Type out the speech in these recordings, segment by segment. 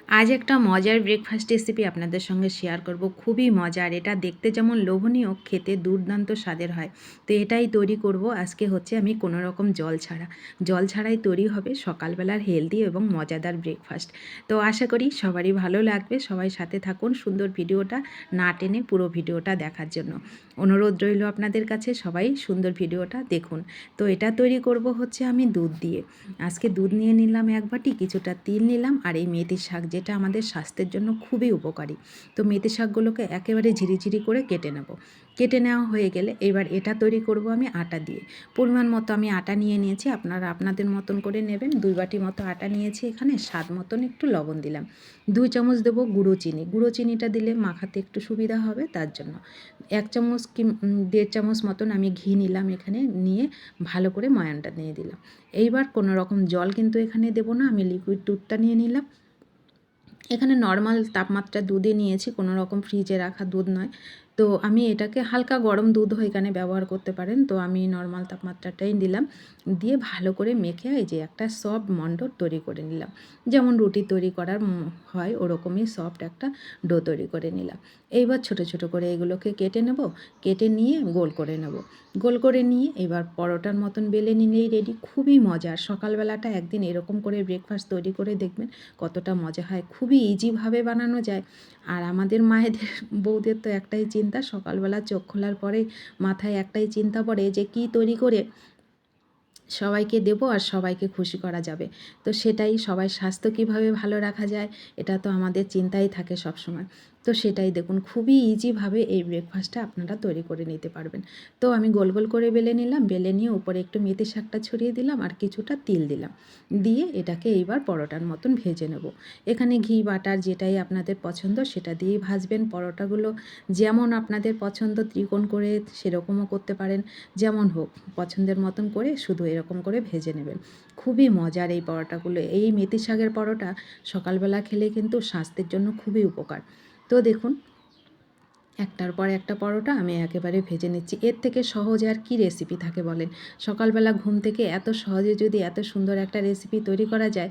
আজ একটা মজার ব্রেকফাস্ট রেসিপি আপনাদের সঙ্গে শেয়ার করব। খুবই মজার, এটা দেখতে যেমন লোভনীয়, খেতে দুর্দান্ত স্বাদের হয়। তো এটাই তৈরি করব আজকে। হচ্ছে আমি কোনো রকম জল ছাড়াই তৈরি হবে সকালবেলার হেলদি এবং মজাদার ব্রেকফাস্ট। তো আশা করি সবারই ভালো লাগবে। সবাই সাথে থাকুন, সুন্দর ভিডিওটা না টেনে পুরো ভিডিওটা দেখার জন্য অনুরোধ রইল আপনাদের কাছে। সবাই সুন্দর ভিডিওটা দেখুন। তো এটা তৈরি করব হচ্ছে আমি দুধ দিয়ে। আজকে দুধ নিয়ে নিলাম এক বাটি, কিছুটা তিল নিলাম, আর এই মেথি শাক যেটা আমাদের স্বাস্থ্যের জন্য খুবই উপকারী। তো মেথি শাকগুলোকে একেবারে ঝিরিঝিরি করে কেটে নেব। কেটে নেওয়া হয়ে গেলে এবার এটা তৈরি করব আমি আটা দিয়ে। পরিমাণ মতো আমি আটা নিয়ে নিয়েছি, আপনারা আপনাদের মতন করে নেবেন। 2 বাটি মতো আটা নিয়েছি এখানে। স্বাদ মতন একটু লবণ দিলাম। 2 চামচ দেবো গুঁড়ো চিনি। গুঁড়ো চিনিটা দিলে মাখাতে একটু সুবিধা হবে, তার জন্য 1 চামচ কি 1.5 চামচ মতন আমি ঘি নিলাম এখানে। নিয়ে ভালো করে ময়ানটা নিয়ে দিলাম। এইবার কোনো রকম জল কিন্তু এখানে দেব না, আমি লিকুইড দুধটা নিয়ে নিলাম। এখানে নর্মাল তাপমাত্রা দুধে নিয়েছি, কোনো রকম ফ্রিজে রাখা দুধ নয়। তো আমি এটাকে হালকা গরম দুধও এখানে ব্যবহার করতে পারেন। তো আমি নর্মাল তাপমাত্রাটাই দিলাম। দিয়ে ভালো করে মেখে এই যে একটা সফট মন্ডল তৈরি করে নিলাম। যেমন রুটি তৈরি করার হয় ওরকমই সফট একটা ডো তৈরি করে নিলাম। এইবার ছোট ছোট করে এগুলোকে কেটে নেব। কেটে নিয়ে গোল করে নেব। গোল করে নিয়ে এবার পরোটার মতন বেলে নিলেই রেডি। খুবই মজার। সকালবেলাটা একদিন এরকম করে ব্রেকফাস্ট তৈরি করে দেখবেন কতটা মজা হয়। খুবই ইজিভাবে বানানো যায়। আর আমাদের মায়েদের বউদের তো একটাই চিন্তা, সকালবেলা চোখ খোলার পরেই মাথায় একটাই চিন্তা পড়ে যে কী তৈরি করে সবাইকে দেবো আর সবাইকে খুশি করা যাবে। তো সেটাই, সবাই স্বাস্থ্য কীভাবে ভালো রাখা যায় এটা তো আমাদের চিন্তাই থাকে সবসময়। তো সেটাই দেখুন, খুবই ইজিভাবে এই ব্রেকফাস্টটা আপনারা তৈরি করে নিতে পারবেন। তো আমি গোল গোল করে বেলে নিলাম। বেলে নিয়ে উপরে একটু মেথি শাকটা ছড়িয়ে দিলাম আর কিছুটা তিল দিলাম। দিয়ে এটাকে এইবার পরোটার মতন ভেজে নেব। এখানে ঘি বাটার যেটাই আপনাদের পছন্দ সেটা দিয়েই ভাজবেন। পরোটাগুলো যেমন আপনাদের পছন্দ ত্রিকোণ করে সেরকমও করতে পারেন, যেমন হোক পছন্দের মতন করে শুধু এরকম করে ভেজে নেবেন। খুবই মজার এই পরোটাগুলো। এই মেথি শাকের পরোটা সকালবেলা খেলে কিন্তু স্বাস্থ্যের জন্য খুবই উপকার। তো দেখুন, একটার পর একটা পরোটা আমি একেবারে ভেজে নিচ্ছি। এর থেকে সহজ আর কি রেসিপি থাকে বলেন? সকালবেলা ঘুম থেকে এত সহজে যদি এত সুন্দর একটা রেসিপি তৈরি করা যায়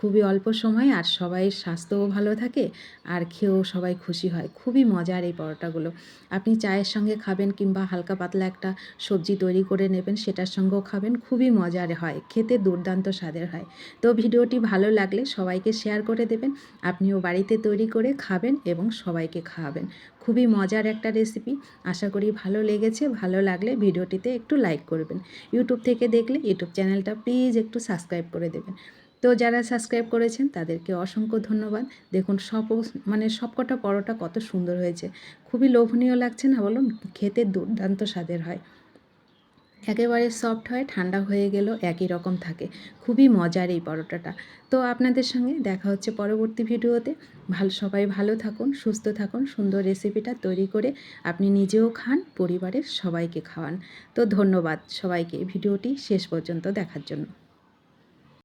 খুবই অল্প সময়ে, আর সবাইয়ের স্বাস্থ্যও ভালো থাকে আর খেয়েও সবাই খুশি হয়। খুবই মজার এই পরোটাগুলো। আপনি চায়ের সঙ্গে খাবেন কিংবা হালকা পাতলা একটা সবজি তৈরি করে নেবেন, সেটার সঙ্গেও খাবেন। খুবই মজার হয়, খেতে দুর্দান্ত স্বাদের হয়। তো ভিডিওটি ভালো লাগলে সবাইকে শেয়ার করে দেবেন। আপনিও বাড়িতে তৈরি করে খাবেন এবং সবাইকে খাওয়াবেন। খুবই মজার একটা রেসিপি। আশা করি ভালো লেগেছে। ভালো লাগলে ভিডিওটিতে একটু লাইক করবেন। ইউটিউব থেকে দেখলে ইউটিউব চ্যানেলটা প্লিজ একটু সাবস্ক্রাইব করে দেবেন। তো যারা সাবস্ক্রাইব করেছেন তাদেরকে অসংখ্য ধন্যবাদ। দেখুন সবকটা পরোটা কত সুন্দর হয়েছে। খুবই লোভনীয় লাগছে না বলুন? খেতে দুর্দান্ত স্বাদের হয়। একেবারে সফট হয়, ঠান্ডা হয়ে গেলেও একই রকম থাকে। খুবই মজার এই পরোটাটা। তো আপনাদের সঙ্গে দেখা হচ্ছে পরবর্তী ভিডিওতে। সবাই ভালো থাকুন, সুস্থ থাকুন। সুন্দর রেসিপিটা তৈরি করে আপনি নিজেও খান, পরিবারের সবাইকে খাওয়ান। তো ধন্যবাদ সবাইকে ভিডিওটি শেষ পর্যন্ত দেখার জন্য।